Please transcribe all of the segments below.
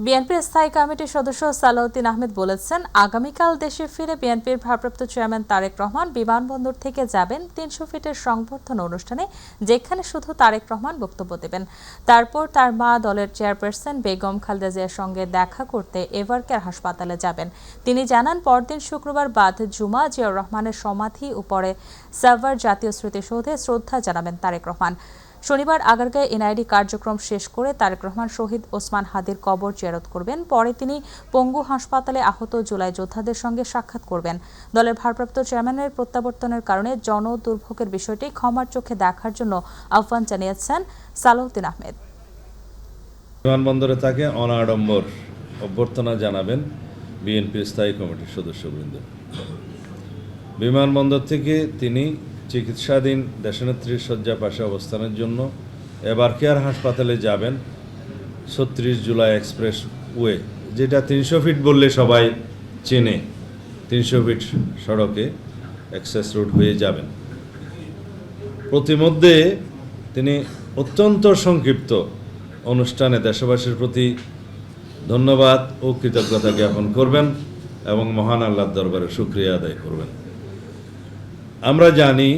বিএনপির স্থায়ী কমিটির সদস্য সালাউদ্দিন আহমেদ বলেছেন, আগামীকাল দেশে ফিরে বিএনপির ভারপ্রাপ্ত চেয়ারম্যান তারেক রহমান বিমানবন্দর থেকে যাবেন ৩০০ ফিটের সংবর্ধনা অনুষ্ঠানে, যেখানে শুধু তারেক রহমান বক্তব্য দেবেন। তারপর তার মা দলের চেয়ারপারসন বেগম খালেদা জিয়ার সঙ্গে দেখা করতে এভারকেয়ার হাসপাতালে যাবেন। তিনি জানান, পরদিন শুক্রবার বাদ জুমা জিয়াউর রহমানের সমাধি উপরে সাভার জাতীয় স্মৃতিসৌধে শ্রদ্ধা জানাবেন তারেক রহমান। শনিবার আগারগাঁয়ে এনআইডি কার্যক্রম শেষ করে তারেক রহমান শহীদ ওসমান হাদির কবর জিয়ারত করবেন। পরে তিনি পঙ্গু হাসপাতালে আহত জুলাই যোদ্ধাদের সঙ্গে সাক্ষাৎ করবেন। দলের ভারপ্রাপ্ত চেয়ারম্যানের প্রত্যাবর্তনের কারণে জনদুর্ভোগের বিষয়টি ক্ষমার চোখে দেখার জন্য আহ্বান জানিয়েছেন সালাউদ্দিন আহমেদ। বিমানবন্দরে তাকে অনাড়ম্বর অভ্যর্থনা জানাবেন বিএনপির স্থায়ী কমিটির সদস্যবৃন্দ। বিমানবন্দর থেকে তিনি চিকিৎসাধীন দেশনেত্রীর শয্যা পাশে অবস্থানের জন্য এভারকেয়ার হাসপাতালে যাবেন ৩৬ জুলাই এক্সপ্রেস ওয়ে, যেটা ৩০০ ফিট বললে সবাই চেনে। ৩০০ ফিট সড়কে অ্যাক্সেস রোড হয়ে যাবেন। প্রতিমধ্যে তিনি অত্যন্ত সংক্ষিপ্ত অনুষ্ঠানে দেশবাসীর প্রতি ধন্যবাদ ও কৃতজ্ঞতা জ্ঞাপন করবেন এবং মহান আল্লাহর দরবারে শুকরিয়া আদায় করবেন। আমরা জানি,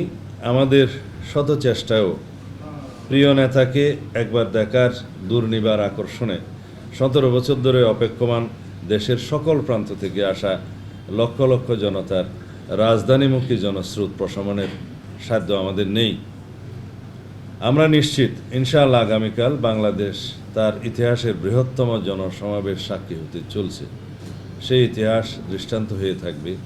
আমাদের শত চেষ্টায়ও প্রিয় নেতাকে একবার দেখার দুর্নিবার আকর্ষণে ১৭ বছর ধরে অপেক্ষমান দেশের সকল প্রান্ত থেকে আসা লক্ষ লক্ষ জনতার রাজধানীমুখী জনস্রোত প্রশমনের সাধ্য আমাদের নেই। আমরা নিশ্চিত, ইনশাআল্লাহ আগামীকাল বাংলাদেশ তার ইতিহাসের বৃহত্তম জনসমাবেশ সাক্ষী হতে চলছে। সেই ইতিহাস দৃষ্টান্ত হয়ে থাকবে